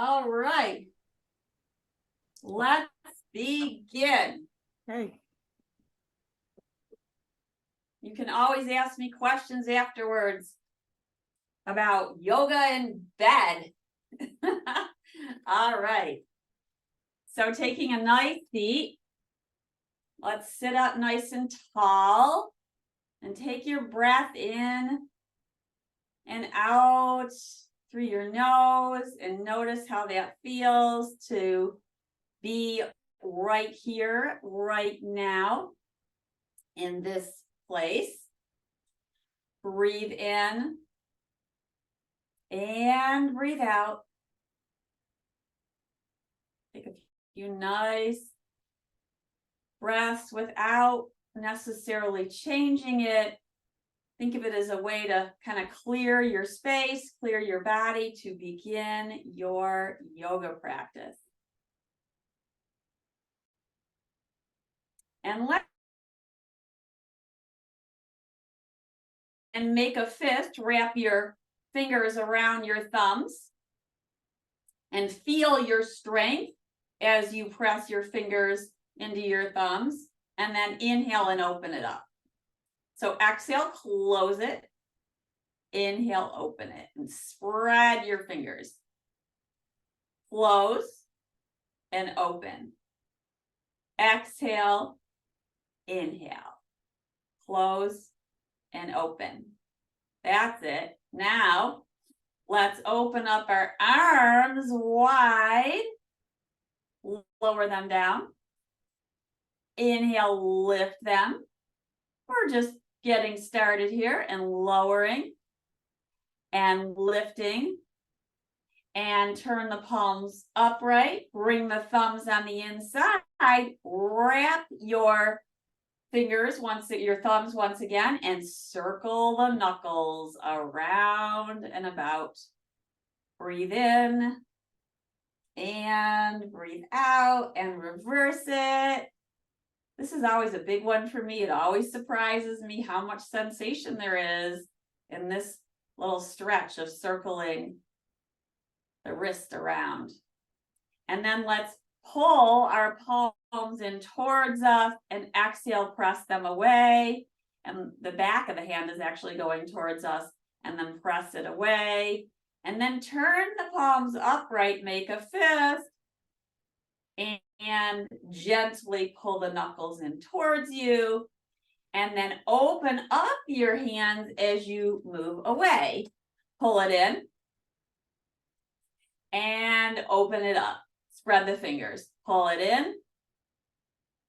All right. Let's begin. Okay. You can always ask me questions afterwards about yoga in bed. All right. So taking a nice seat, let's sit up nice and tall and take your breath in and out through your nose and notice how that feels to be right here, right now in this place. Breathe in and breathe out. Take a few nice breaths without necessarily changing it. Think of it as a way to kind of clear your space, clear your body to begin your yoga practice. And make a fist, wrap your fingers around your thumbs and feel your strength as you press your fingers into your thumbs, and then inhale and open it up. So exhale, close it, inhale, open it, and spread your fingers. Close and open. Exhale, inhale, close and open. That's it. Now, let's open up our arms wide. Lower them down. Inhale, lift them. We're just getting started here and lowering and lifting. And turn the palms upright. Bring the thumbs on the inside. Wrap your fingers your thumbs once again, and circle the knuckles around and about. Breathe in and breathe out and reverse it. This is always a big one for me. It always surprises me how much sensation there is in this little stretch of circling the wrist around. And then let's pull our palms in towards us and exhale, press them away. And the back of the hand is actually going towards us, and then press it away. And then turn the palms upright, make a fist, and gently pull the knuckles in towards you. And then open up your hands as you move away. Pull it in and open it up. Spread the fingers. Pull it in.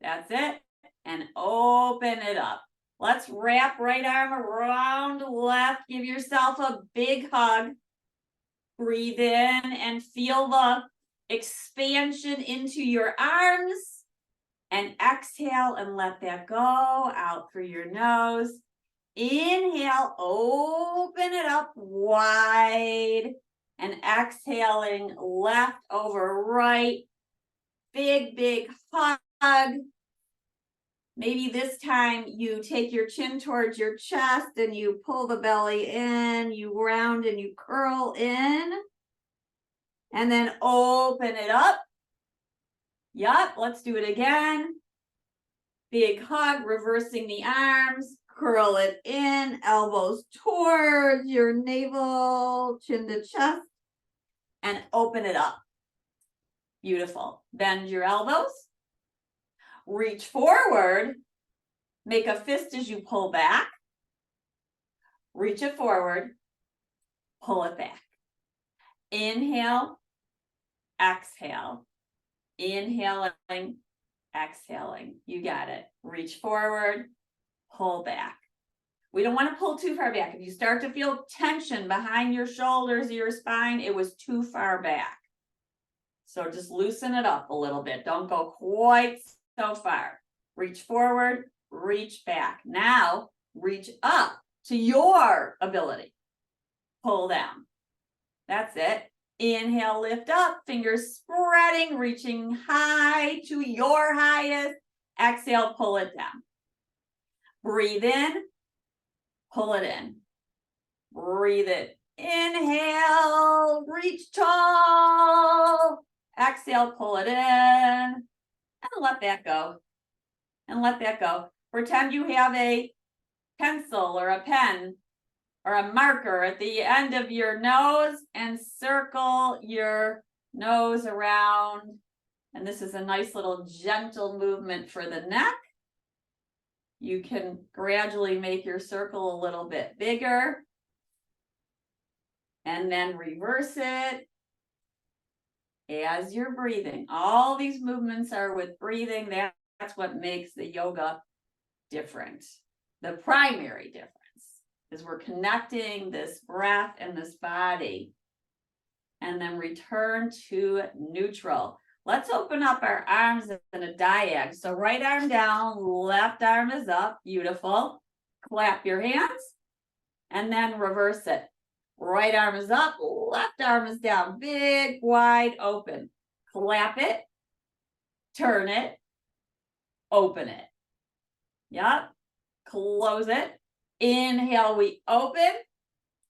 That's it. And open it up. Let's wrap right arm around left. Give yourself a big hug. Breathe in and feel the expansion into your arms. And exhale and let that go out through your nose. Inhale, open it up wide. And exhaling left over right. Big, big hug. Maybe this time you take your chin towards your chest and you pull the belly in, you round and you curl in. And then open it up. Yup, let's do it again. Big hug, reversing the arms, curl it in, elbows towards your navel, chin to chest, and open it up. Beautiful. Bend your elbows. Reach forward. Make a fist as you pull back. Reach it forward. Pull it back. Inhale. Exhale. Inhaling. Exhaling. You got it. Reach forward. Pull back. We don't want to pull too far back. If you start to feel tension behind your shoulders, your spine, it was too far back. So just loosen it up a little bit. Don't go quite so far. Reach forward, reach back. Now, reach up to your ability. Pull down. That's it. Inhale, lift up, fingers spreading, reaching high to your highest. Exhale, pull it down. Breathe in, pull it in. Breathe it. Inhale, reach tall. exhale, pull it in, and let that go. And let that go. Pretend you have a pencil or a pen or a marker at the end of your nose and circle your nose around. And this is a nice little gentle movement for the neck. You can gradually make your circle a little bit bigger. And then reverse it as you're breathing. All these movements are with breathing. That's what makes the yoga different. The primary difference is we're connecting this breath and this body. And then return to neutral. Let's open up our arms in a diag. So right arm down, left arm is up. Beautiful. Clap your hands and then reverse it. Right arm is up, left arm is down. Big, wide open. Clap it, turn it, open it. Yep. Close it. Inhale, we open.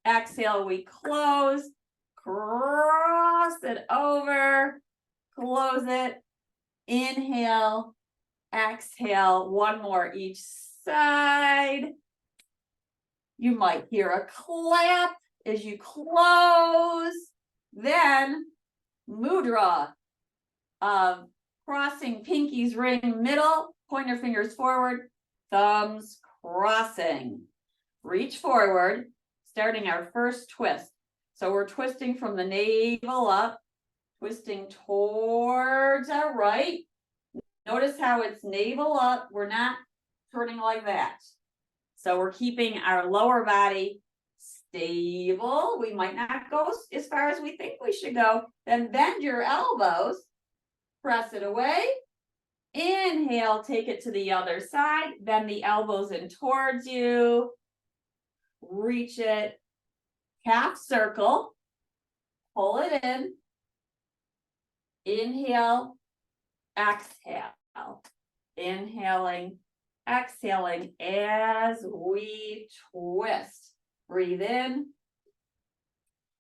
Exhale, we close. Cross it over. Close it. Inhale. Exhale. One more each side. You might hear a clap as you close. Then mudra of crossing pinkies, ring middle, pointer fingers forward, thumbs crossing. Reach forward, starting our first twist. So we're twisting from the navel up, twisting towards our right. Notice how it's navel up. We're not turning like that. So we're keeping our lower body stable. We might not go as far as we think we should go. Then bend your elbows, press it away. Inhale, take it to the other side. Bend the elbows in towards you. Reach it. Half circle. Pull it in. Inhale. Exhale. Inhaling. Exhaling as we twist. Breathe in.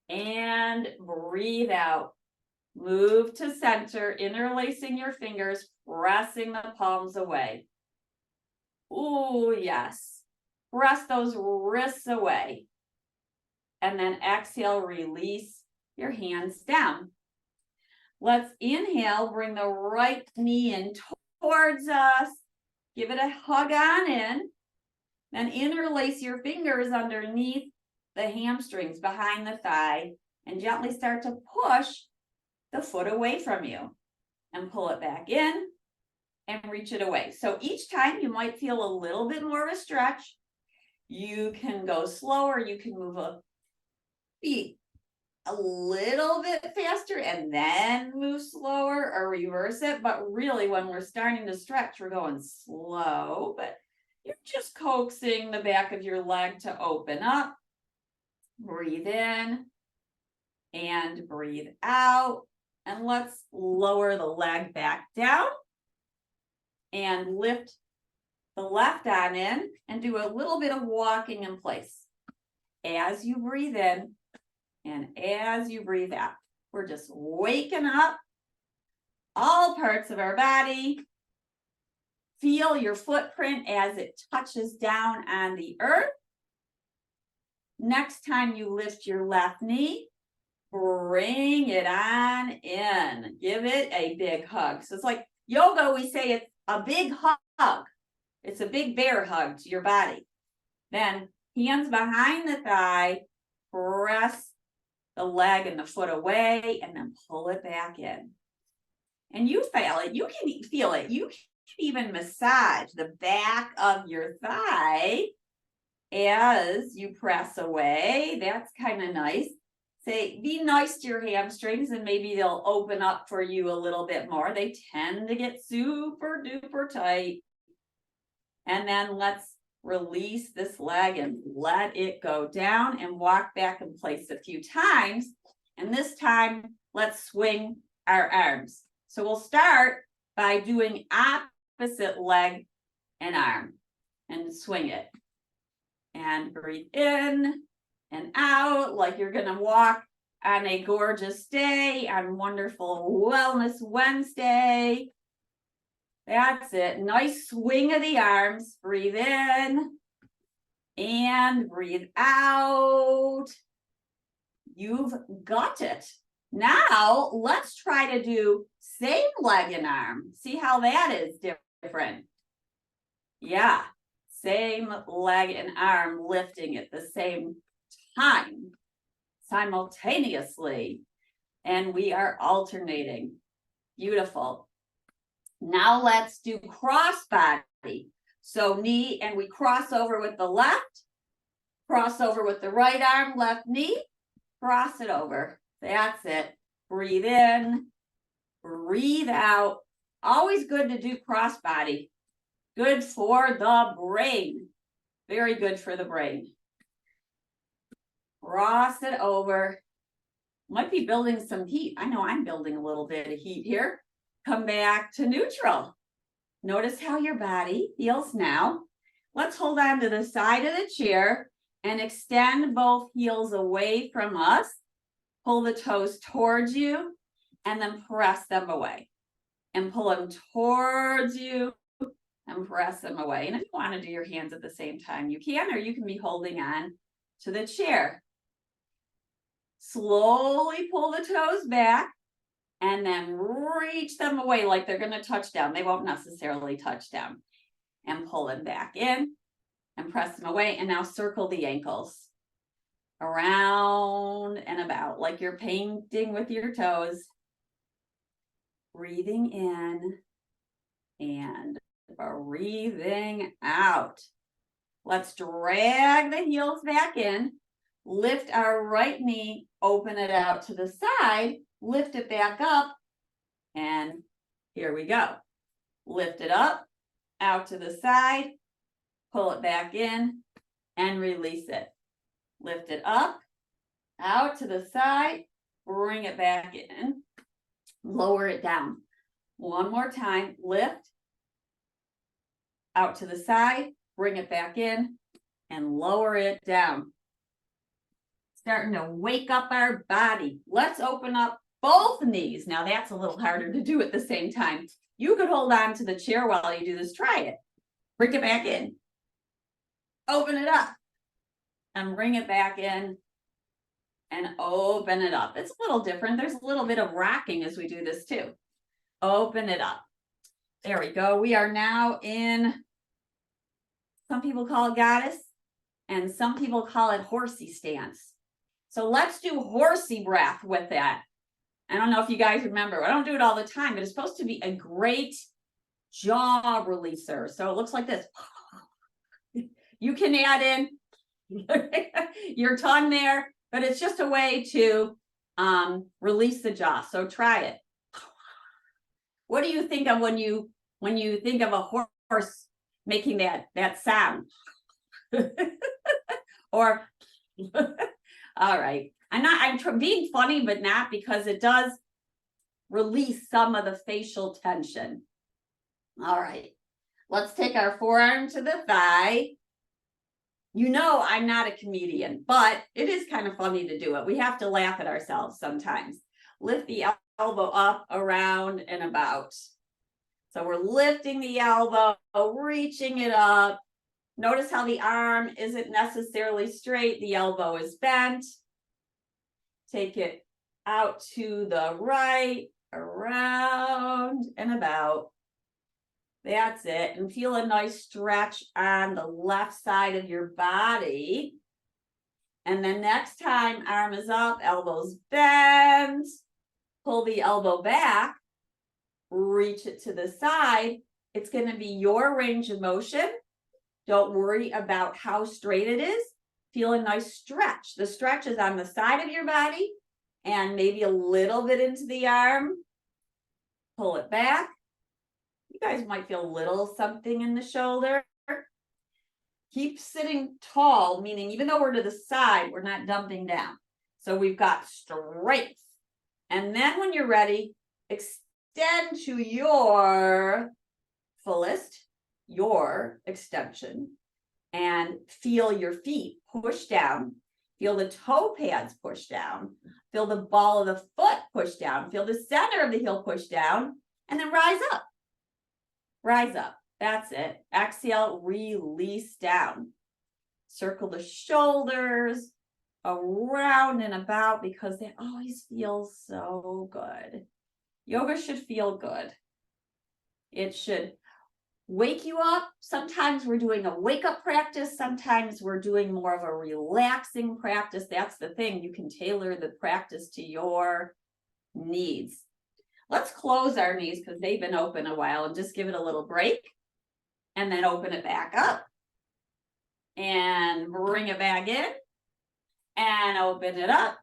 And breathe out. Move to center, interlacing your fingers, pressing the palms away. Ooh, yes. Press those wrists away. And then exhale, release your hands down. Let's inhale, bring the right knee in towards us. Give it a hug on in. Then interlace your fingers underneath the hamstrings behind the thigh and gently start to push the foot away from you and pull it back in and reach it away. So each time you might feel a little bit more of a stretch. You can go slower. You can move a feet a little bit faster and then move slower or reverse it. But really when we're starting to stretch, we're going slow, but you're just coaxing the back of your leg to open up. Breathe in and breathe out. And let's lower the leg back down and lift the left arm in and do a little bit of walking in place. As you breathe in and as you breathe out, we're just waking up all parts of our body. Feel your footprint as it touches down on the earth. Next time you lift your left knee, bring it on in. Give it a big hug. So it's like yoga, we say it's a big hug. It's a big bear hug to your body. Then hands behind the thigh, press the leg and the foot away, and then pull it back in. And you feel it. You can feel it. You can even massage the back of your thigh as you press away. That's kind of nice. Say, be nice to your hamstrings and maybe they'll open up for you a little bit more. They tend to get super duper tight. And then let's release this leg and let it go down and walk back in place a few times. And this time, let's swing our arms. So we'll start by doing opposite leg and arm and swing it. And breathe in and out like you're going to walk on a gorgeous day, on wonderful Wellness Wednesday. That's it. Nice swing of the arms. Breathe in and breathe out. You've got it. Now let's try to do same leg and arm. See how that is different. Yeah, same leg and arm lifting at the same time, simultaneously. And we are alternating. Beautiful. Now let's do cross body. So knee, and we cross over with the left, cross over with the right arm, left knee, cross it over. That's it. Breathe in, breathe out. Always good to do cross body. Good for the brain. Very good for the brain. Cross it over. Might be building some heat. I know I'm building a little bit of heat here. Come back to neutral. Notice how your body feels now. Let's hold on to the side of the chair and extend both heels away from us. Pull the toes towards you and then press them away. And pull them towards you and press them away. And if you want to do your hands at the same time, you can, or you can be holding on to the chair. Slowly pull the toes back and then reach them away like they're going to touch down. They won't necessarily touch down. And pull them back in and press them away. And now circle the ankles around and about like you're painting with your toes. Breathing in and breathing out. Let's drag the heels back in. Lift our right knee, open it out to the side, lift it back up, and here we go. Lift it up, out to the side, pull it back in, and release it. Lift it up, out to the side, bring it back in, lower it down. One more time, lift, out to the side, bring it back in, and lower it down. Starting to wake up our body. Let's open up both knees. Now that's a little harder to do at the same time. You could hold on to the chair while you do this. Try it. Bring it back in. Open it up. And bring it back in. And open it up. It's a little different. There's a little bit of rocking as we do this too. Open it up. There we go. We are now in, some people call it goddess, and some people call it horsey stance. So let's do horsey breath with that. I don't know if you guys remember. I don't do it all the time, but it's supposed to be a great jaw releaser. So it looks like this. You can add in your tongue there, but it's just a way to release the jaw. So try it. What do you think of when you think of a horse making that sound? Or all right. I'm being funny, but not, because it does release some of the facial tension. All right. Let's take our forearm to the thigh. You know, I'm not a comedian, but it is kind of funny to do it. We have to laugh at ourselves sometimes. Lift the elbow up, around, and about. So we're lifting the elbow, reaching it up. Notice how the arm isn't necessarily straight. The elbow is bent. Take it out to the right, around, and about. That's it. And feel a nice stretch on the left side of your body. And then next time, arm is up, elbows bent. Pull the elbow back. Reach it to the side. It's going to be your range of motion. Don't worry about how straight it is. Feel a nice stretch. The stretch is on the side of your body and maybe a little bit into the arm. Pull it back. You guys might feel a little something in the shoulder. Keep sitting tall, meaning even though we're to the side, we're not dumping down. So we've got straight. And then when you're ready, extend to your fullest, your extension, and feel your feet push down. Feel the toe pads push down. Feel the ball of the foot push down. Feel the center of the heel push down, and then rise up. Rise up. That's it. Exhale, release down. Circle the shoulders around and about because they always feel so good. Yoga should feel good. It should wake you up. Sometimes we're doing a wake-up practice. Sometimes we're doing more of a relaxing practice. That's the thing. You can tailor the practice to your needs. Let's close our knees because they've been open a while and just give it a little break. And then open it back up. And bring it back in. And open it up.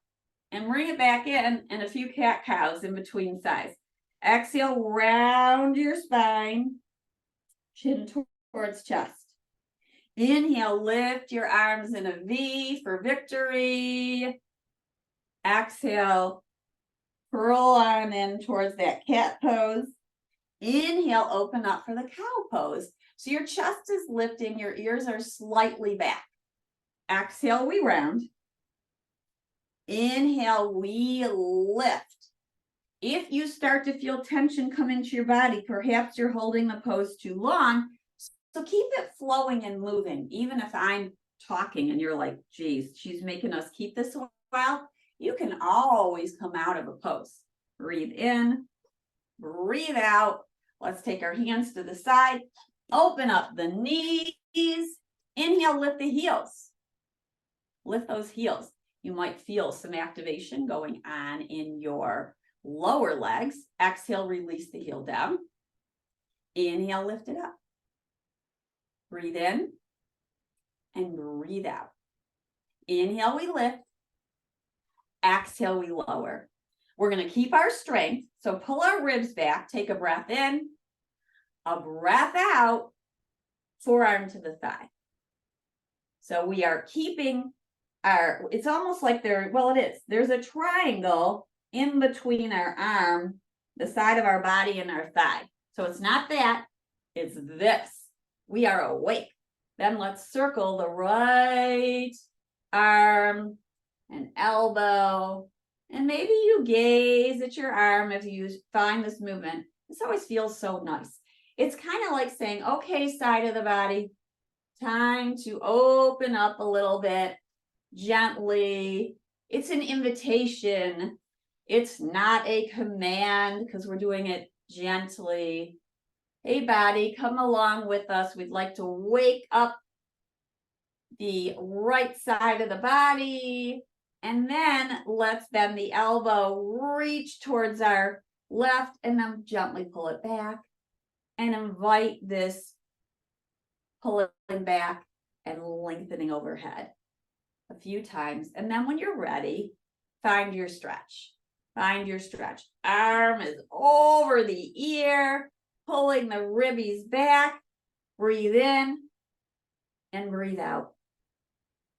And bring it back in. And a few cat-cows in between sides. Exhale, round your spine. Chin towards chest. Inhale, lift your arms in a V for victory. Exhale, curl on in towards that cat pose. Inhale, open up for the cow pose. So your chest is lifting, your ears are slightly back. Exhale, we round. Inhale, we lift. If you start to feel tension come into your body, perhaps you're holding the pose too long. So keep it flowing and moving. Even if I'm talking and you're like, geez, she's making us keep this a while, you can always come out of a pose. Breathe in, breathe out. Let's take our hands to the side. Open up the knees. Inhale, lift the heels. Lift those heels. You might feel some activation going on in your lower legs. Exhale, release the heel down. Inhale, lift it up. Breathe in and breathe out. Inhale, we lift. Exhale, we lower. We're going to keep our strength. So pull our ribs back. Take a breath in, a breath out, forearm to the thigh. So we are keeping our, it's almost like there, well, it is. There's a triangle in between our arm, the side of our body and our thigh. So it's not that, it's this. We are awake. Then let's circle the right arm and elbow. And maybe you gaze at your arm if you find this movement. This always feels so nice. It's kind of like saying, okay, side of the body, time to open up a little bit gently. It's an invitation. It's not a command because we're doing it gently. Hey, body, come along with us. We'd like to wake up the right side of the body. And then let's bend the elbow, reach towards our left, and then gently pull it back. And invite this pulling back and lengthening overhead a few times. And then when you're ready, find your stretch. Find your stretch. Arm is over the ear, pulling the ribbies back. Breathe in and breathe out.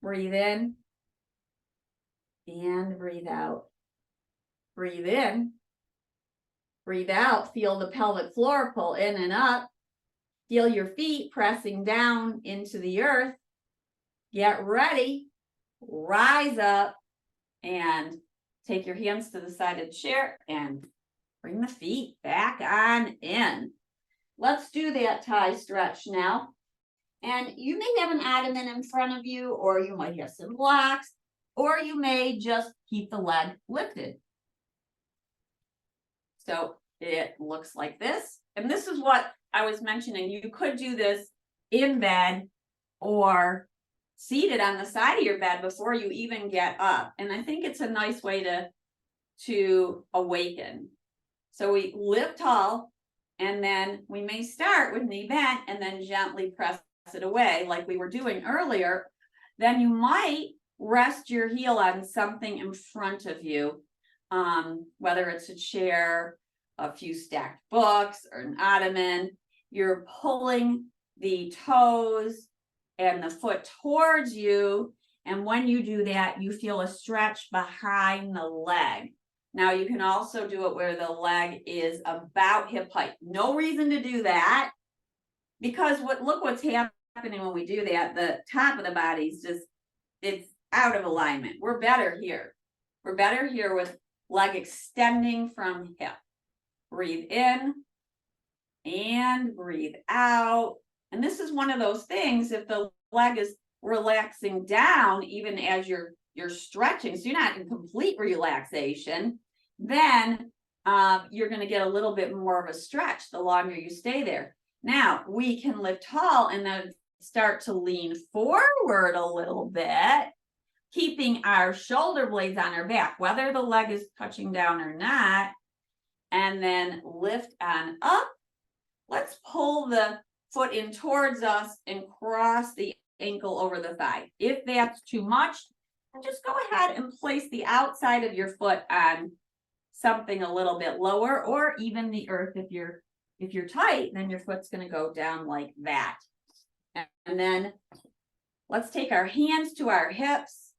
Breathe in and breathe out. Breathe in. Breathe out. Feel the pelvic floor pull in and up. Feel your feet pressing down into the earth. Get ready. Rise up and take your hands to the side of the chair and bring the feet back on in. Let's do that tie stretch now. And you may have an ottoman in front of you, or you might have some blocks, or you may just keep the leg lifted. So it looks like this. And this is what I was mentioning. You could do this in bed or seated on the side of your bed before you even get up. And I think it's a nice way to awaken. So we lift tall, and then we may start with knee bent and then gently press it away like we were doing earlier. Then you might rest your heel on something in front of you, whether it's a chair, a few stacked books, or an ottoman. You're pulling the toes and the foot towards you. And when you do that, you feel a stretch behind the leg. Now you can also do it where the leg is about hip height. No reason to do that, because look what's happening when we do that. The top of the body's just, it's out of alignment. We're better here. We're better here with leg extending from hip. Breathe in and breathe out. And this is one of those things, if the leg is relaxing down, even as you're stretching, so you're not in complete relaxation, then you're going to get a little bit more of a stretch the longer you stay there. Now we can lift tall and then start to lean forward a little bit, keeping our shoulder blades on our back, whether the leg is touching down or not, and then lift on up. Let's pull the foot in towards us and cross the ankle over the thigh. If that's too much, just go ahead and place the outside of your foot on something a little bit lower, or even the earth. If you're tight, then your foot's going to go down like that. And then let's take our hands to our hips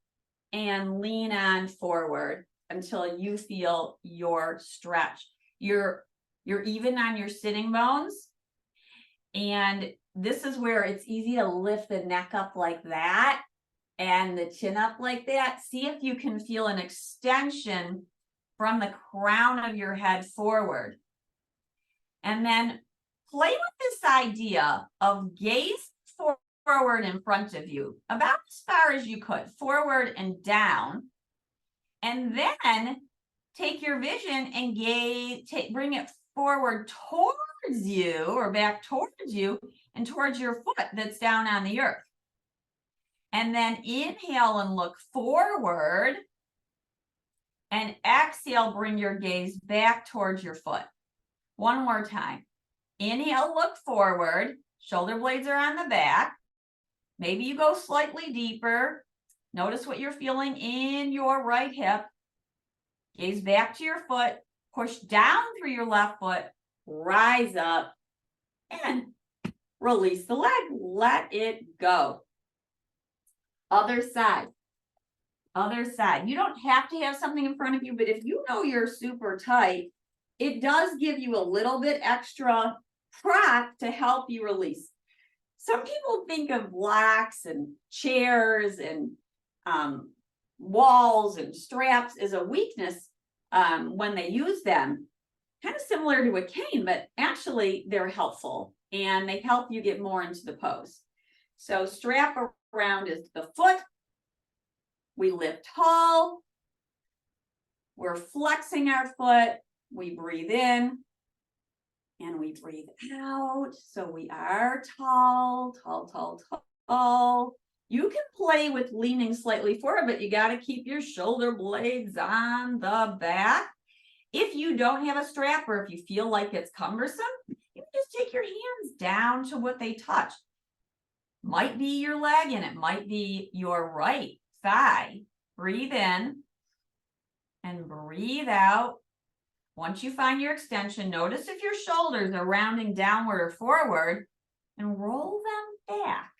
and lean on forward until you feel your stretch. You're even on your sitting bones. And this is where it's easy to lift the neck up like that and the chin up like that. See if you can feel an extension from the crown of your head forward. And then play with this idea of gaze forward in front of you, about as far as you could, forward and down. And then take your vision and bring it forward towards you, or back towards you, and towards your foot that's down on the earth. And then inhale and look forward, and exhale, bring your gaze back towards your foot. One more time. Inhale, look forward, shoulder blades are on the back. Maybe you go slightly deeper. Notice what you're feeling in your right hip. Gaze back to your foot, push down through your left foot, rise up, and release the leg. Let it go. Other side. Other side. You don't have to have something in front of you, but if you know you're super tight, it does give you a little bit extra prop to help you release. Some people think of blocks and chairs and walls and straps as a weakness when they use them. Kind of similar to a cane, but actually they're helpful and they help you get more into the pose. So strap around is the foot. We lift tall. We're flexing our foot. We breathe in and we breathe out. So we are tall, tall, tall, tall. You can play with leaning slightly forward, but you got to keep your shoulder blades on the back. If you don't have a strap, or if you feel like it's cumbersome, you can just take your hands down to what they touch. Might be your leg and it might be your right thigh. Breathe in and breathe out. Once you find your extension, notice if your shoulders are rounding downward or forward, and roll them back.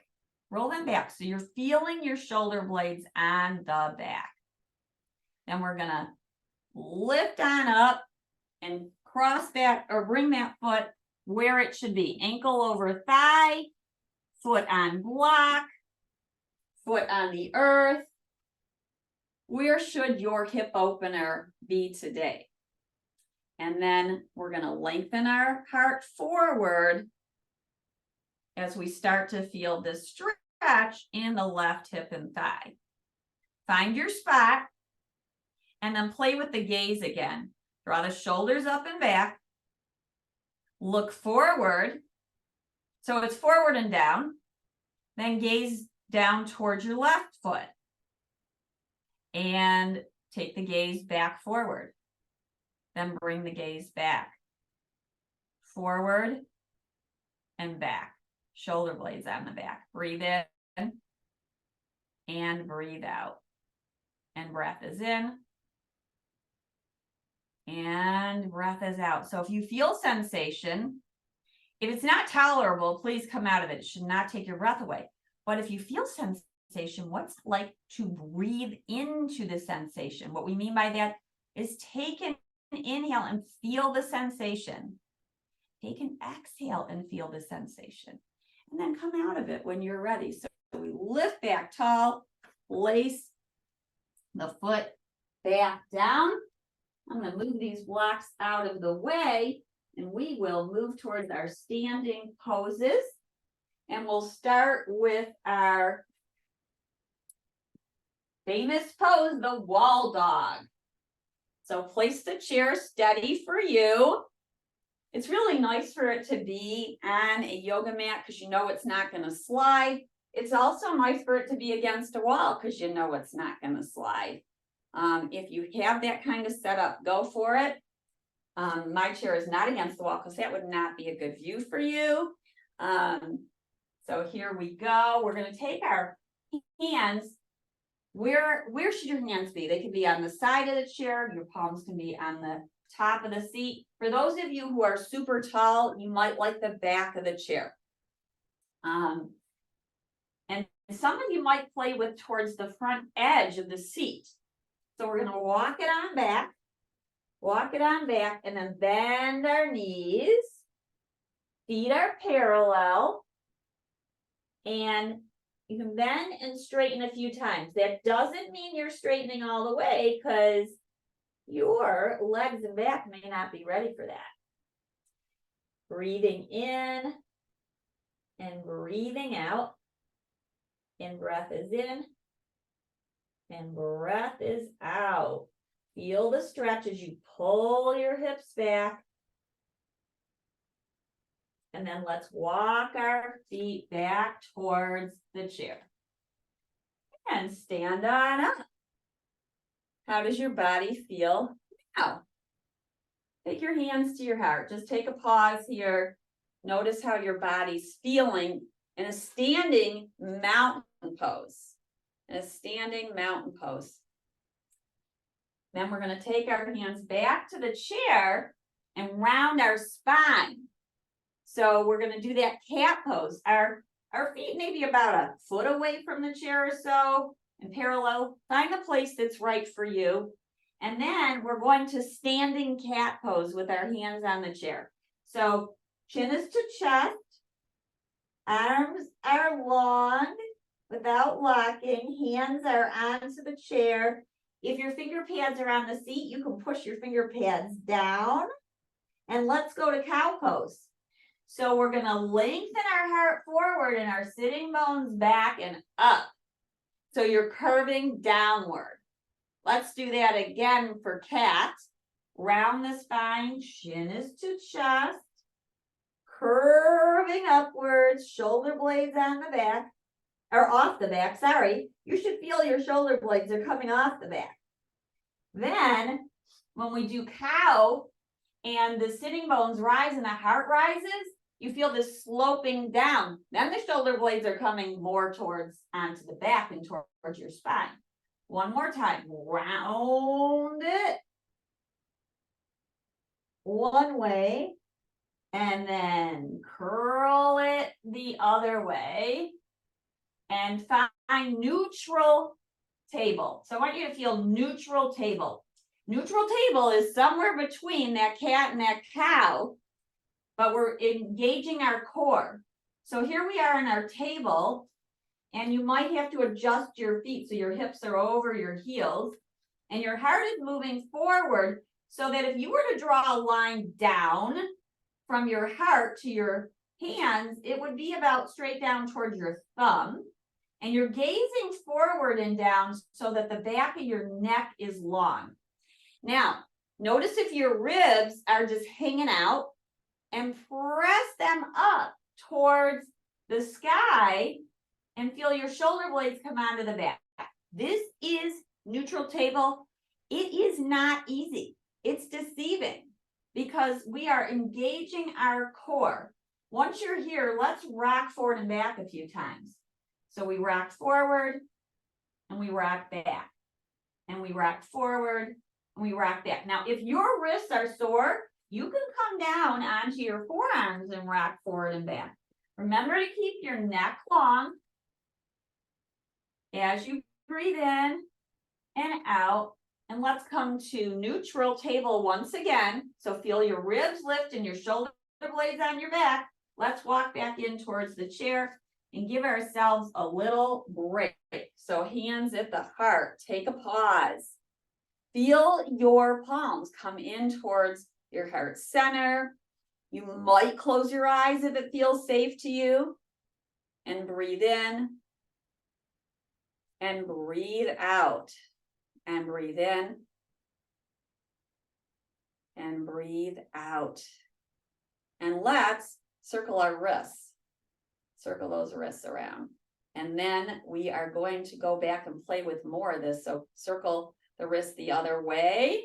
Roll them back so you're feeling your shoulder blades on the back. Then we're going to lift on up and cross that, or bring that foot where it should be. Ankle over thigh, foot on block, foot on the earth. Where should your hip opener be today? And then we're going to lengthen our heart forward as we start to feel this stretch in the left hip and thigh. Find your spot and then play with the gaze again. Draw the shoulders up and back. Look forward. So it's forward and down. Then gaze down towards your left foot. And take the gaze back forward. Then bring the gaze back. Forward and back. Shoulder blades on the back. Breathe in and breathe out. And breath is in. And breath is out. So if you feel sensation, if it's not tolerable, please come out of it. It should not take your breath away. But if you feel sensation, what's it like to breathe into the sensation? What we mean by that is take an inhale and feel the sensation. Take an exhale and feel the sensation. And then come out of it when you're ready. So we lift back tall, place the foot back down. I'm going to move these blocks out of the way, and we will move towards our standing poses. And we'll start with our famous pose, the wall dog. So place the chair steady for you. It's really nice for it to be on a yoga mat because you know it's not going to slide. It's also nice for it to be against a wall because you know it's not going to slide. If you have that kind of setup, go for it. My chair is not against the wall because that would not be a good view for you. So here we go. We're going to take our hands. Where should your hands be? They can be on the side of the chair. Your palms can be on the top of the seat. For those of you who are super tall, you might like the back of the chair. And some of you might play with towards the front edge of the seat. So we're going to walk it on back, and then bend our knees. Feet are parallel. And you can bend and straighten a few times. That doesn't mean you're straightening all the way because your legs and back may not be ready for that. Breathing in and breathing out. In breath is in and breath is out. Feel the stretch as you pull your hips back. And then let's walk our feet back towards the chair. And stand on up. How does your body feel now? Take your hands to your heart. Just take a pause here. Notice how your body's feeling in a standing mountain pose. In a standing mountain pose. Then we're going to take our hands back to the chair and round our spine. So we're going to do that cat pose. Our feet may be about a foot away from the chair or so and parallel. Find the place that's right for you. And then we're going to standing cat pose with our hands on the chair. So chin is to chest. Arms are long without locking. Hands are onto the chair. If your finger pads are on the seat, you can push your finger pads down. And let's go to cow pose. So we're going to lengthen our heart forward and our sitting bones back and up. So you're curving downward. Let's do that again for cat. Round the spine, chin is to chest. Curving upwards, shoulder blades on the back. Or off the back, sorry. You should feel your shoulder blades are coming off the back. Then, when we do cow and the sitting bones rise and the heart rises, you feel this sloping down. Then the shoulder blades are coming more towards onto the back and towards your spine. One more time. Round it one way and then curl it the other way and find neutral table. So I want you to feel neutral table. Neutral table is somewhere between that cat and that cow, but we're engaging our core. So here we are on our table, and you might have to adjust your feet so your hips are over your heels, and your heart is moving forward so that if you were to draw a line down from your heart to your hands, it would be about straight down towards your thumb, and you're gazing forward and down so that the back of your neck is long. Now, notice if your ribs are just hanging out, and press them up towards the sky and feel your shoulder blades come onto the back. This is neutral table. It is not easy. It's deceiving because we are engaging our core. Once you're here, let's rock forward and back a few times. So we rock forward and we rock back and we rock forward and we rock back. Now, if your wrists are sore, you can come down onto your forearms and rock forward and back. Remember to keep your neck long as you breathe in and out. And let's come to neutral table once again. So feel your ribs lift and your shoulder blades on your back. Let's walk back in towards the chair and give ourselves a little break. So hands at the heart. Take a pause. Feel your palms come in towards your heart center. You might close your eyes if it feels safe to you. And breathe in. And breathe out. And breathe in. And breathe out. And let's circle our wrists. Circle those wrists around. And then we are going to go back and play with more of this. So circle the wrist the other way.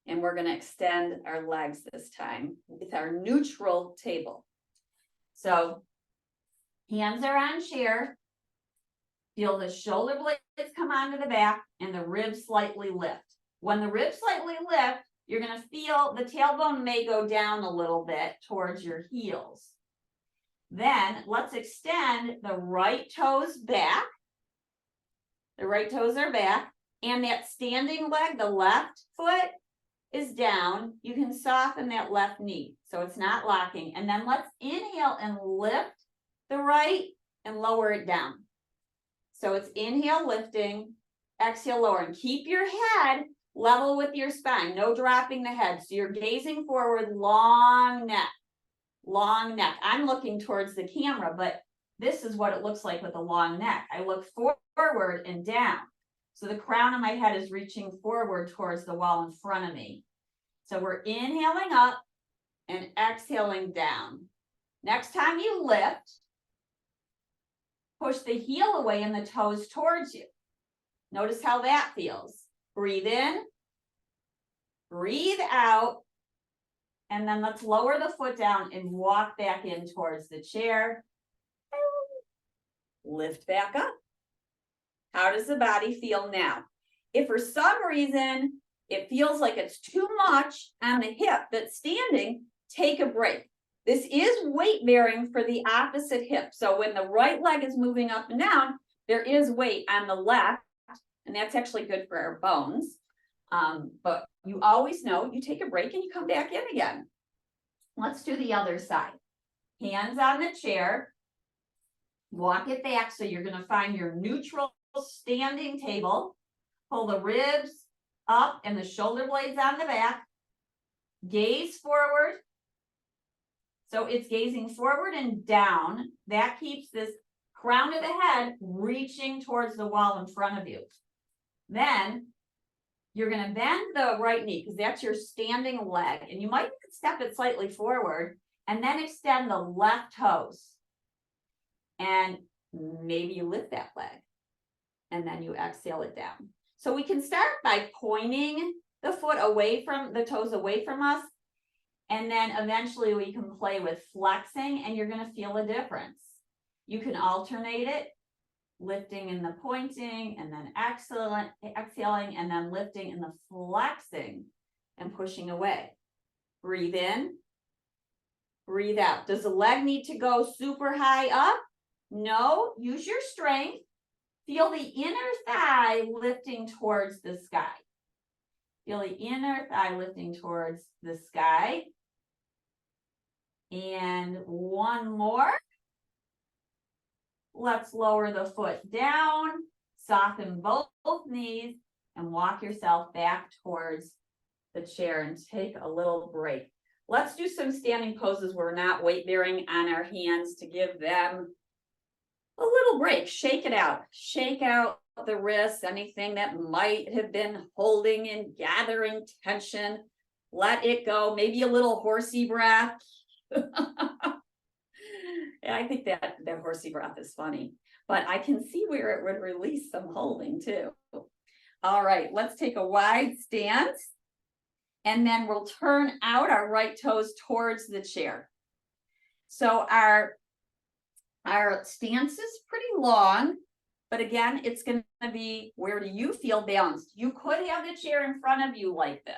And we're going to extend our legs this time with our neutral table. So hands are on chair. Feel the shoulder blades come onto the back and the ribs slightly lift. When the ribs slightly lift, you're going to feel the tailbone may go down a little bit towards your heels. Then let's extend the right toes back. The right toes are back. And that standing leg, the left foot, is down. You can soften that left knee so it's not locking. And then let's inhale and lift the right and lower it down. So it's inhale, lifting, exhale, lowering. Keep your head level with your spine, no dropping the head. So you're gazing forward, long neck, long neck. I'm looking towards the camera, but this is what it looks like with a long neck. I look forward and down. So the crown of my head is reaching forward towards the wall in front of me. So we're inhaling up and exhaling down. Next time you lift, push the heel away and the toes towards you. Notice how that feels. Breathe in, breathe out, and then let's lower the foot down and walk back in towards the chair. Lift back up. How does the body feel now? If for some reason it feels like it's too much on the hip that's standing, take a break. This is weight bearing for the opposite hip. So when the right leg is moving up and down, there is weight on the left, and that's actually good for our bones. But you always know you take a break and you come back in again. Let's do the other side. Hands on the chair. Walk it back so you're going to find your neutral standing table. Pull the ribs up and the shoulder blades on the back. Gaze forward. So it's gazing forward and down. That keeps this crown of the head reaching towards the wall in front of you. Then you're going to bend the right knee because that's your standing leg. And you might step it slightly forward and then extend the left toes. And maybe you lift that leg. And then you exhale it down. So we can start by pointing the foot away from the toes away from us. And then eventually we can play with flexing and you're going to feel a difference. You can alternate it, lifting and the pointing and then exhaling and then lifting and the flexing and pushing away. Breathe in, breathe out. Does the leg need to go super high up? No, use your strength. Feel the inner thigh lifting towards the sky. Feel the inner thigh lifting towards the sky. And one more. Let's lower the foot down, soften both knees, and walk yourself back towards the chair and take a little break. Let's do some standing poses where we're not weight bearing on our hands to give them a little break. Shake it out. Shake out the wrists, anything that might have been holding and gathering tension. Let it go. Maybe a little horsey breath. Yeah, I think that horsey breath is funny, but I can see where it would release some holding too. All right, let's take a wide stance and then we'll turn out our right toes towards the chair. So our stance is pretty long, but again, it's going to be, where do you feel balanced? You could have the chair in front of you like this.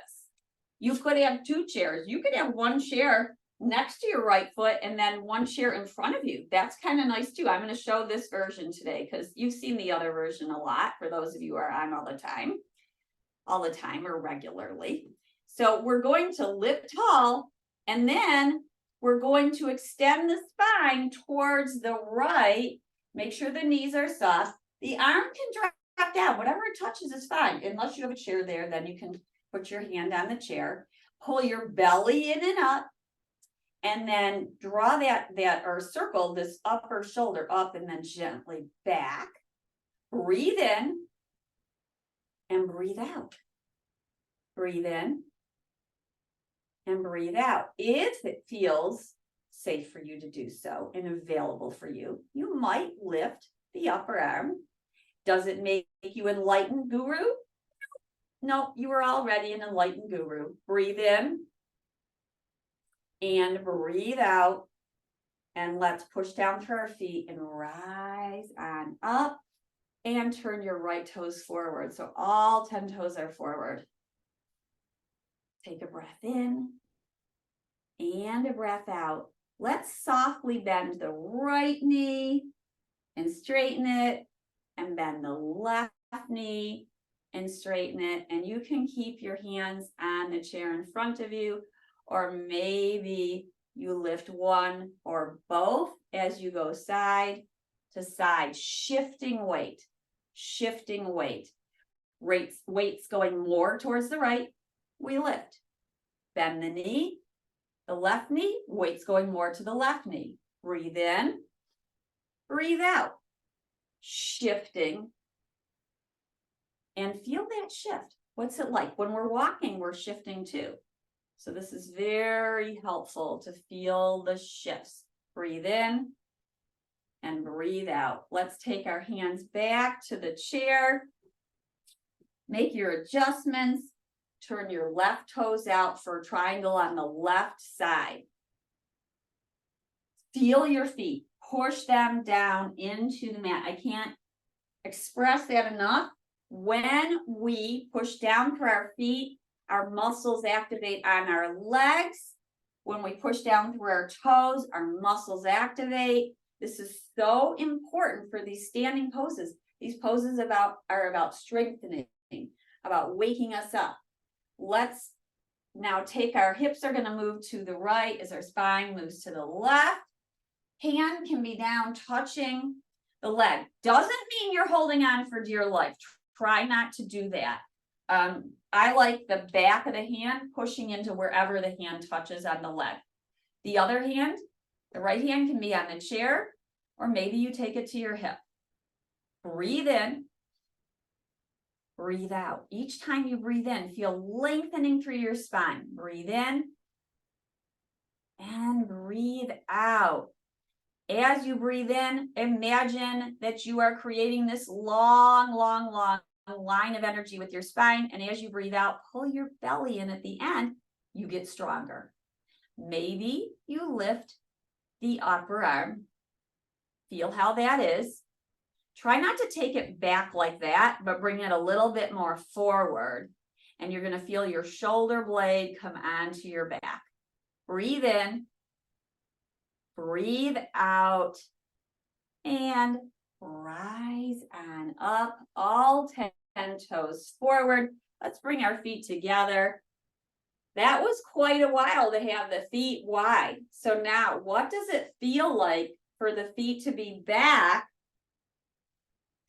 You could have two chairs. You could have one chair next to your right foot and then one chair in front of you. That's kind of nice too. I'm going to show this version today because you've seen the other version a lot for those of you who are on all the time or regularly. So we're going to lift tall and then we're going to extend the spine towards the right. Make sure the knees are soft. The arm can back down. Whatever it touches is fine. Unless you have a chair there, then you can put your hand on the chair. Pull your belly in and up. And then draw that or circle this upper shoulder up and then gently back. Breathe in and breathe out. Breathe in and breathe out. If it feels safe for you to do so and available for you, you might lift the upper arm. Does it make you enlightened guru? No, you are already an enlightened guru. Breathe in and breathe out. And let's push down through our feet and rise on up and turn your right toes forward. So all 10 toes are forward. Take a breath in and a breath out. Let's softly bend the right knee and straighten it, and bend the left knee and straighten it. And you can keep your hands on the chair in front of you, or maybe you lift one or both as you go side to side, shifting weight, Weight's going more towards the right, we lift. Bend the knee, the left knee, weight's going more to the left knee. Breathe in, breathe out, shifting, and feel that shift. What's it like? When we're walking, we're shifting too. So this is very helpful to feel the shifts. Breathe in and breathe out. Let's take our hands back to the chair. Make your adjustments. Turn your left toes out for a triangle on the left side. Feel your feet. Push them down into the mat. I can't express that enough. When we push down for our feet, our muscles activate on our legs. When we push down through our toes, our muscles activate. This is so important for these standing poses. These poses are about strengthening, about waking us up. Let's now take our hips are going to move to the right as our spine moves to the left. Hand can be down touching the leg. Doesn't mean you're holding on for dear life. Try not to do that. I like the back of the hand pushing into wherever the hand touches on the leg. The other hand, the right hand can be on the chair, or maybe you take it to your hip. Breathe in, breathe out. Each time you breathe in, feel lengthening through your spine. Breathe in and breathe out. As you breathe in, imagine that you are creating this long line of energy with your spine. And as you breathe out, pull your belly in at the end, you get stronger. Maybe you lift the upper arm. Feel how that is. Try not to take it back like that, but bring it a little bit more forward. And you're going to feel your shoulder blade come onto your back. Breathe in, breathe out, and rise on up, all 10 toes forward. Let's bring our feet together. That was quite a while to have the feet wide. So now, what does it feel like for the feet to be back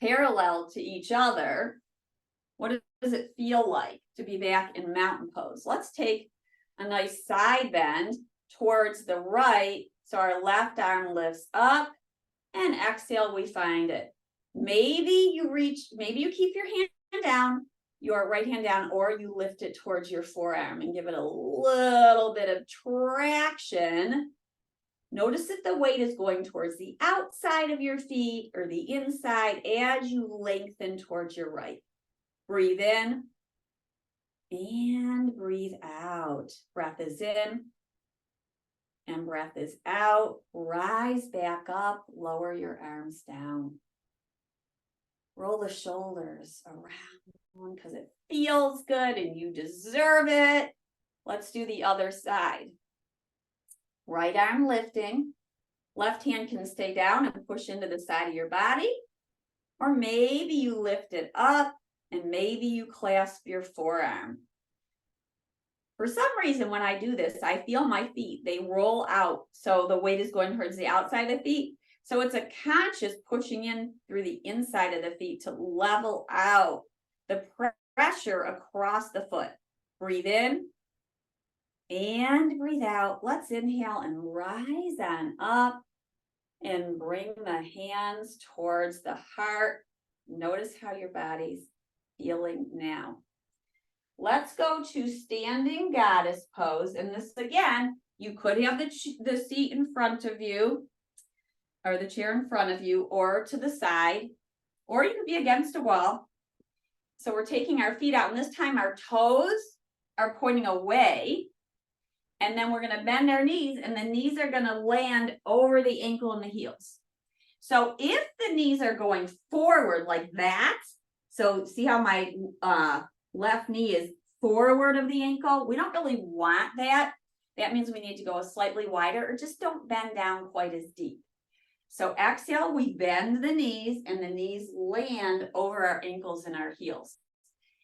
parallel to each other? What does it feel like to be back in mountain pose? Let's take a nice side bend towards the right. So our left arm lifts up, and exhale, we find it. Maybe you keep your hand down, your right hand down, or you lift it towards your forearm and give it a little bit of traction. Notice that the weight is going towards the outside of your feet or the inside as you lengthen towards your right. Breathe in and breathe out. Breath is in and breath is out. Rise back up, lower your arms down. Roll the shoulders around because it feels good and you deserve it. Let's do the other side. Right arm lifting. Left hand can stay down and push into the side of your body. Or maybe you lift it up and maybe you clasp your forearm. For some reason, when I do this, I feel my feet, they roll out. So the weight is going towards the outside of the feet. So it's a conscious pushing in through the inside of the feet to level out the pressure across the foot. Breathe in and breathe out. Let's inhale and rise on up and bring the hands towards the heart. Notice how your body's feeling now. Let's go to standing goddess pose. And this again, you could have the seat in front of you or the chair in front of you or to the side, or you could be against a wall. So we're taking our feet out, and this time our toes are pointing away. And then we're going to bend our knees, and the knees are going to land over the ankle and the heels. So if the knees are going forward like that, so see how my left knee is forward of the ankle? We don't really want that. That means we need to go slightly wider, or just don't bend down quite as deep. So exhale, we bend the knees, and the knees land over our ankles and our heels.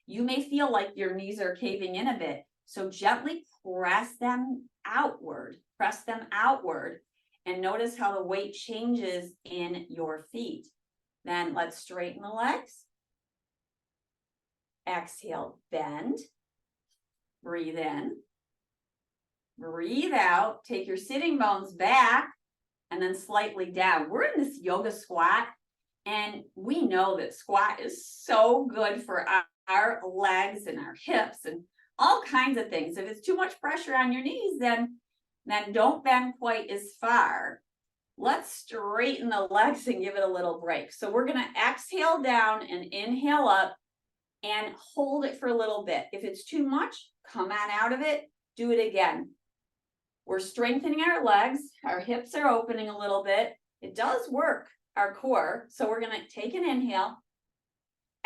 You may feel like your knees are caving in a bit, so gently press them outward, and notice how the weight changes in your feet. Then let's straighten the legs. Exhale, bend, breathe in, breathe out, take your sitting bones back, and then slightly down. We're in this yoga squat, and we know that squat is so good for our legs and our hips and all kinds of things. If it's too much pressure on your knees, then don't bend quite as far. Let's straighten the legs and give it a little break. So we're gonna exhale down and inhale up and hold it for a little bit. If it's too much, come on out of it, do it again. We're strengthening our legs, our hips are opening a little bit. It does work our core. So we're gonna take an inhale,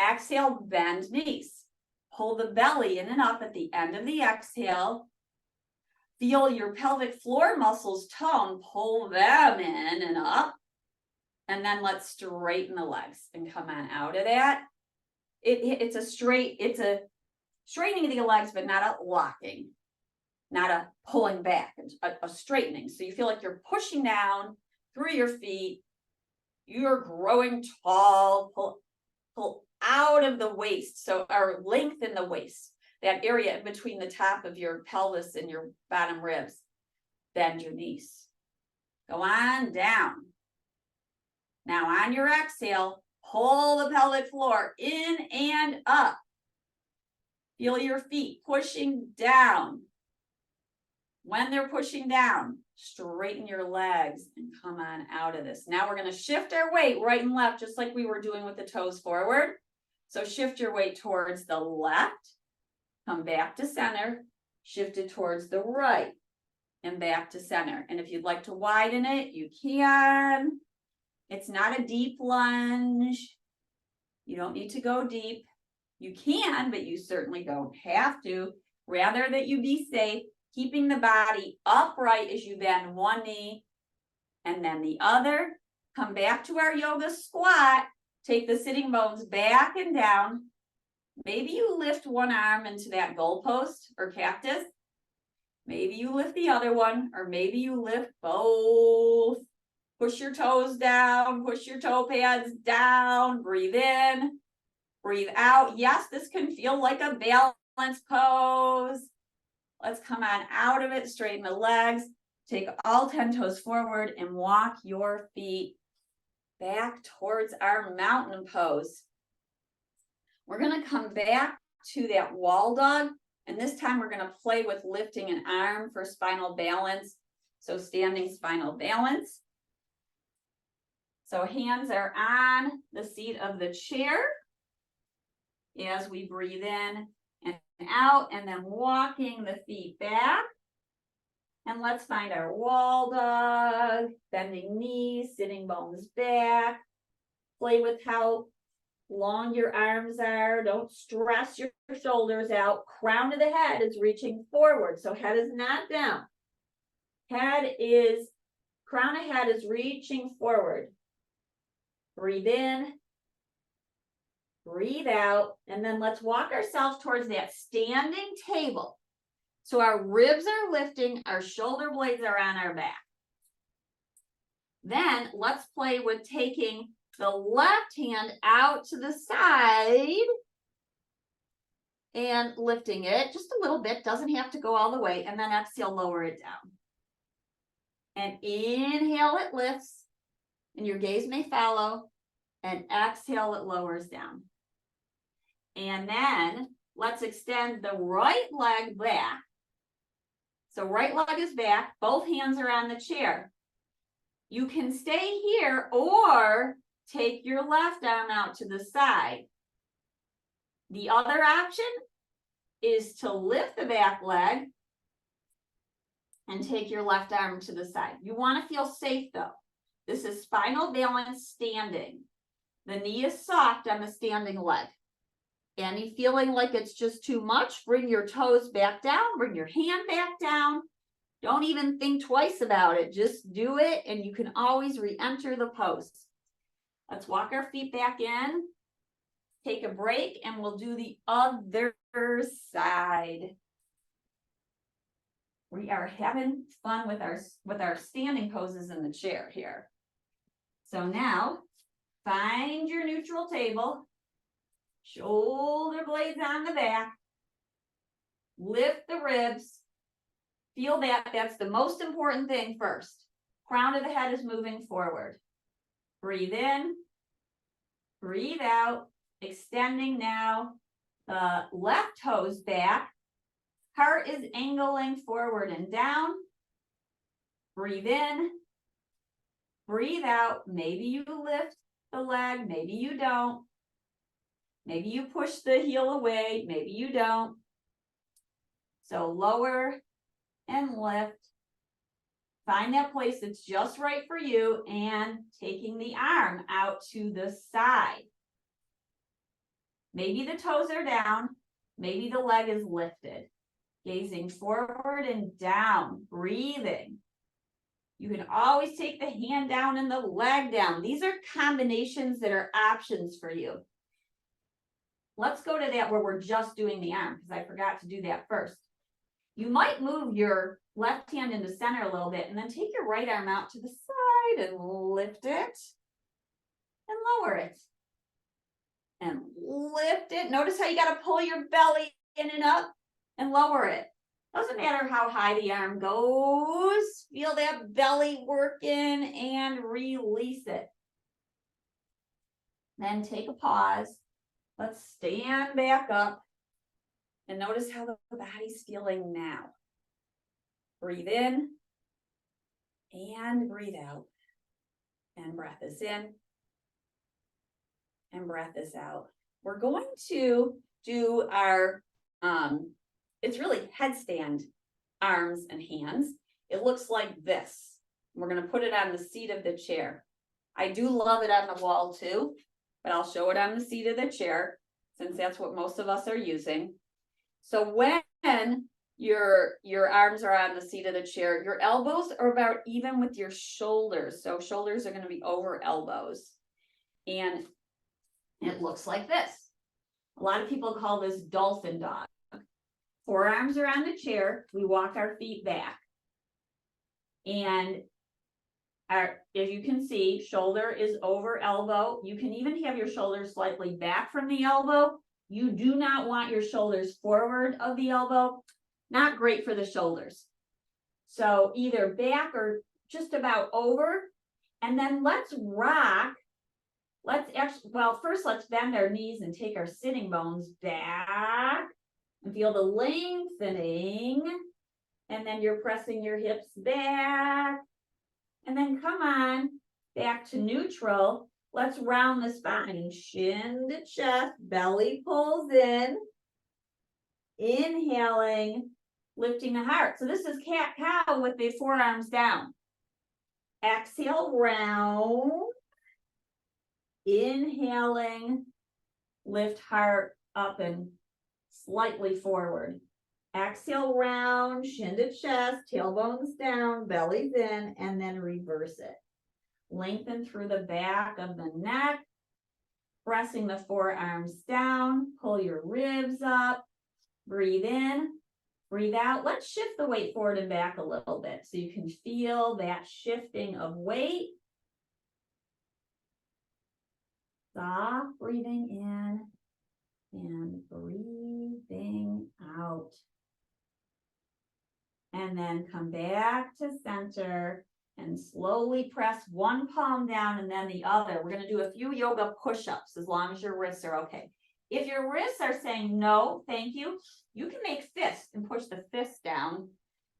exhale, bend knees. Pull the belly in and up at the end of the exhale. Feel your pelvic floor muscles tone, pull them in and up. And then let's straighten the legs and come on out of that. It's a straightening of the legs, but not a locking, not a pulling back, a straightening. So you feel like you're pushing down through your feet. You're growing tall, pull out of the waist, so or lengthen the waist, that area in between the top of your pelvis and your bottom ribs. Bend your knees. Go on down. Now on your exhale, pull the pelvic floor in and up. Feel your feet pushing down. When they're pushing down, straighten your legs and come on out of this. Now we're going to shift our weight right and left, just like we were doing with the toes forward. So shift your weight towards the left, come back to center, shift it towards the right, and back to center. And if you'd like to widen it, you can. It's not a deep lunge. You don't need to go deep. You can, but you certainly don't have to. Rather that you be safe, keeping the body upright as you bend one knee and then the other. Come back to our yoga squat. Take the sitting bones back and down. Maybe you lift one arm into that goalpost or cactus. Maybe you lift the other one, or maybe you lift both. Push your toes down, push your toe pads down, breathe in, breathe out. Yes, this can feel like a balance pose. Let's come on out of it, straighten the legs, take all 10 toes forward and walk your feet back towards our mountain pose. We're going to come back to that wall dog, and this time we're going to play with lifting an arm for spinal balance. So standing spinal balance. So hands are on the seat of the chair as we breathe in and out, and then walking the feet back. And let's find our wall dog, bending knees, sitting bones back. Play with how long your arms are. Don't stress your shoulders out. Crown of the head is reaching forward, so head is not down. Crown of head is reaching forward. Breathe in, breathe out, and then let's walk ourselves towards that standing table. So our ribs are lifting, our shoulder blades are on our back. Then let's play with taking the left hand out to the side and lifting it just a little bit, doesn't have to go all the way, and then exhale, lower it down. And inhale, it lifts, and your gaze may follow, and exhale, it lowers down. And then let's extend the right leg back. So right leg is back, both hands are on the chair. You can stay here or take your left arm out to the side. The other option is to lift the back leg and take your left arm to the side. You want to feel safe though. This is spinal balance standing. The knee is soft on the standing leg. Any feeling like it's just too much, bring your toes back down, bring your hand back down. Don't even think twice about it. Just do it, and you can always re-enter the pose. Let's walk our feet back in, take a break, and we'll do the other side. We are having fun with our standing poses in the chair here. So now, find your neutral table, shoulder blades on the back, lift the ribs. Feel that, that's the most important thing first. Crown of the head is moving forward. Breathe in, breathe out, extending now. The left toes back. Heart is angling forward and down. Breathe in, breathe out. Maybe you lift the leg, maybe you don't. Maybe you push the heel away, maybe you don't. So lower and lift. Find that place that's just right for you and taking the arm out to the side. Maybe the toes are down, maybe the leg is lifted. Gazing forward and down, breathing. You can always take the hand down and the leg down. These are combinations that are options for you. Let's go to that where we're just doing the arm, because I forgot to do that first. You might move your left hand into center a little bit and then take your right arm out to the side and lift it and lower it. And lift it. Notice how you got to pull your belly in and up and lower it. Doesn't matter how high the arm goes. Feel that belly working and release it. Then take a pause. Let's stand back up. And notice how the body's feeling now. Breathe in and breathe out. And breath is in and breath is out. We're going to do our, it's really headstand arms and hands. It looks like this. We're going to put it on the seat of the chair. I do love it on the wall too, but I'll show it on the seat of the chair since that's what most of us are using. So when your arms are on the seat of the chair, your elbows are about even with your shoulders. So shoulders are going to be over elbows. And it looks like this. A lot of people call this dolphin dog. Forearms are on the chair. We walk our feet back. And as you can see, shoulder is over elbow. You can even have your shoulders slightly back from the elbow. You do not want your shoulders forward of the elbow. Not great for the shoulders. So either back or just about over. And then let's rock. First let's bend our knees and take our sitting bones back and feel the lengthening. And then you're pressing your hips back. And then come on back to neutral. Let's round the spine, shin to chest, belly pulls in, inhaling, lifting the heart. So this is cat-cow with the forearms down. Exhale, round, inhaling, lift heart up and slightly forward. Exhale, round, shin to chest, tailbones down, belly's in, and then reverse it. Lengthen through the back of the neck, pressing the forearms down, pull your ribs up, breathe in, breathe out. Let's shift the weight forward and back a little bit so you can feel that shifting of weight Soft breathing in and breathing out. And then come back to center and slowly press one palm down and then the other. We're going to do a few yoga push-ups as long as your wrists are okay. If your wrists are saying no, thank you, you can make fists and push the fists down.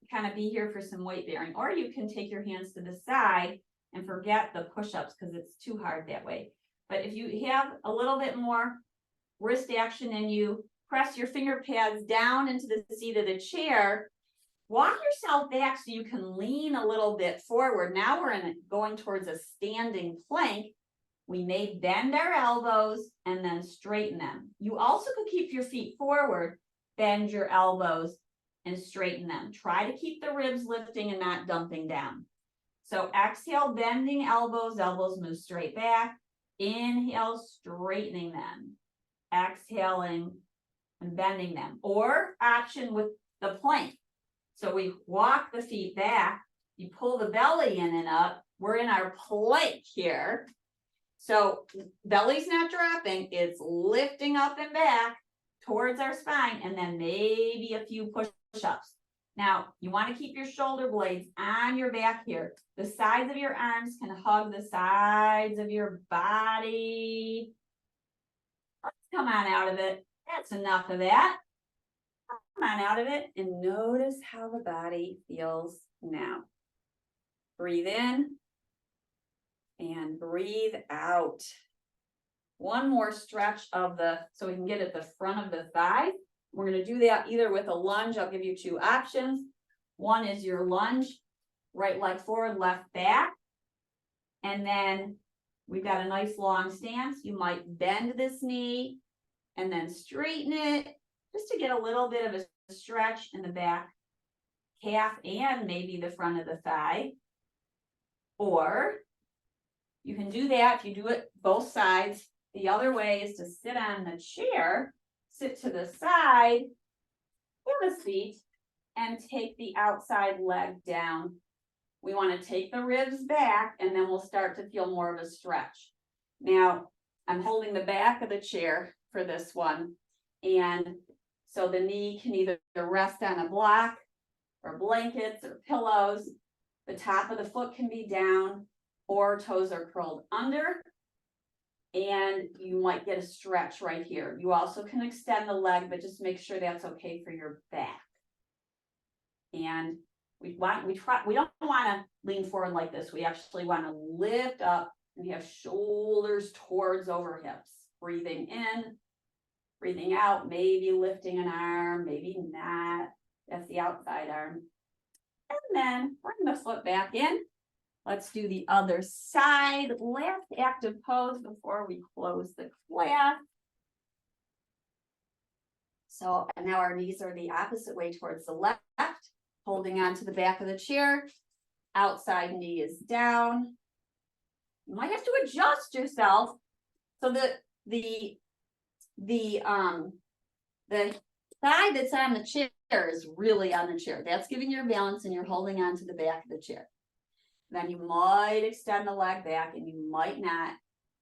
Kind of be here for some weight bearing. Or you can take your hands to the side and forget the push-ups because it's too hard that way. But if you have a little bit more wrist action in you, press your finger pads down into the seat of the chair. Walk yourself back so you can lean a little bit forward. Now we're going towards a standing plank. We may bend our elbows and then straighten them. You also could keep your feet forward, bend your elbows and straighten them. Try to keep the ribs lifting and not dumping down. So exhale, bending elbows, elbows move straight back. Inhale, straightening them. Exhaling and bending them. Or option with the plank. So we walk the feet back, you pull the belly in and up. We're in our plank here. So belly's not dropping, it's lifting up and back towards our spine, and then maybe a few push-ups. Now, you want to keep your shoulder blades on your back here. The sides of your arms can hug the sides of your body. Let's come on out of it. That's enough of that. Come on out of it and notice how the body feels now. Breathe in and breathe out. One more stretch of so we can get at the front of the thigh. We're going to do that either with a lunge. I'll give you two options. One is your lunge, right leg forward, left back. And then we've got a nice long stance. You might bend this knee and then straighten it just to get a little bit of a stretch in the back calf and maybe the front of the thigh. Or you can do that if you do it both sides. The other way is to sit on the chair, sit to the side, for the feet, and take the outside leg down. We want to take the ribs back, and then we'll start to feel more of a stretch. Now, I'm holding the back of the chair for this one, and so the knee can either rest on a block or blankets or pillows. The top of the foot can be down, or toes are curled under. And you might get a stretch right here. You also can extend the leg, but just make sure that's okay for your back. And we don't want to lean forward like this. We actually want to lift up and have shoulders towards over hips. Breathing in, breathing out, maybe lifting an arm, maybe not. That's the outside arm. And then bring the foot back in. Let's do the other side. Last active pose before we close the class. So now our knees are the opposite way towards the left, holding on to the back of the chair. Outside knee is down. You might have to adjust yourself so that the thigh that's on the chair is really on the chair. That's giving you balance and you're holding on to the back of the chair. Then you might extend the leg back and you might not.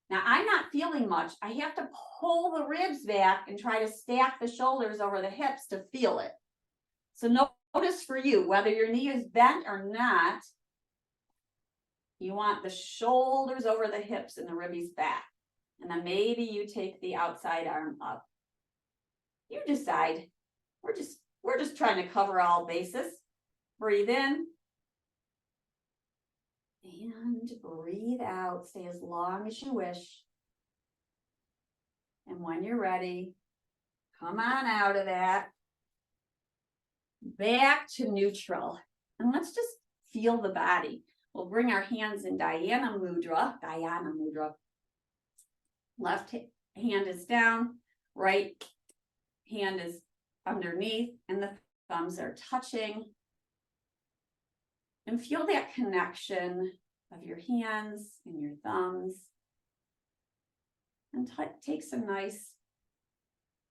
Now I'm not feeling much. I have to pull the ribs back and try to stack the shoulders over the hips to feel it. So notice for you, whether your knee is bent or not, you want the shoulders over the hips and the ribbies back. And then maybe you take the outside arm up. You decide. We're just trying to cover all bases. Breathe in. And breathe out. Stay as long as you wish. And when you're ready, come on out of that. Back to neutral. And let's just feel the body. We'll bring our hands in Dhyana Mudra. Left hand is down. Right hand is underneath. And the thumbs are touching. And feel that connection of your hands and your thumbs. And take some nice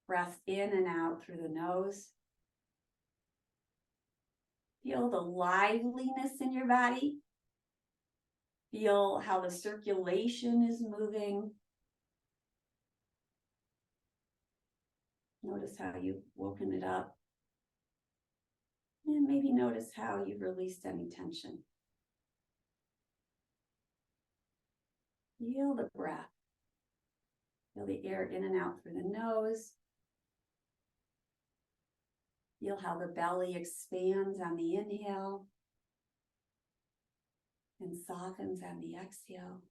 breath in and out through the nose. Feel the liveliness in your body. Feel how the circulation is moving. Notice how you've woken it up. And maybe notice how you've released any tension. Feel the breath. Feel the air in and out through the nose. Feel how the belly expands on the inhale and softens on the exhale.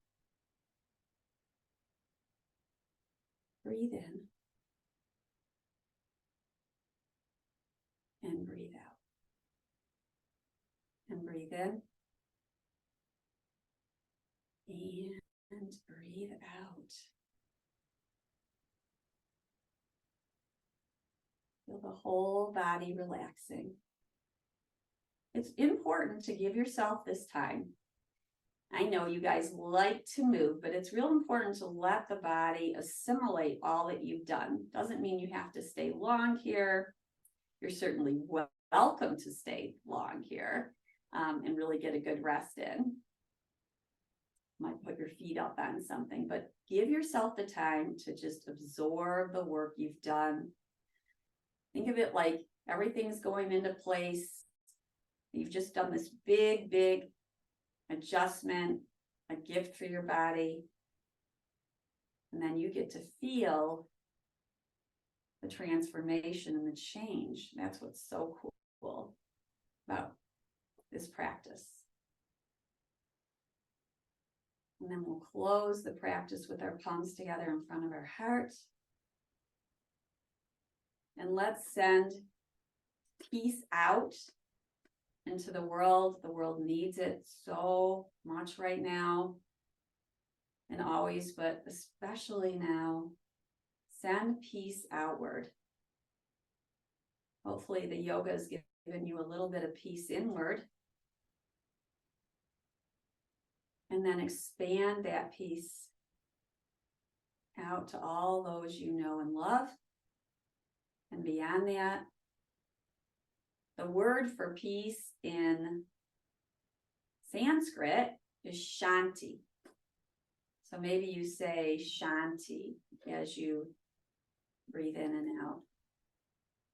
Breathe in and breathe out. And breathe in and breathe out. Feel the whole body relaxing. It's important to give yourself this time. I know you guys like to move, but it's real important to let the body assimilate all that you've done. Doesn't mean you have to stay long here. You're certainly welcome to stay long here and really get a good rest in. Might put your feet up on something, but give yourself the time to just absorb the work you've done. Think of it like everything's going into place. You've just done this big, big adjustment, a gift for your body. And then you get to feel the transformation and the change. That's what's so cool about this practice. And then we'll close the practice with our palms together in front of our heart. And let's send peace out into the world. The world needs it so much right now and always, but especially now. Send peace outward. Hopefully the yoga has given you a little bit of peace inward. And then expand that peace out to all those you know and love. And beyond that, the word for peace in Sanskrit is shanti. So maybe you say shanti as you breathe in and out.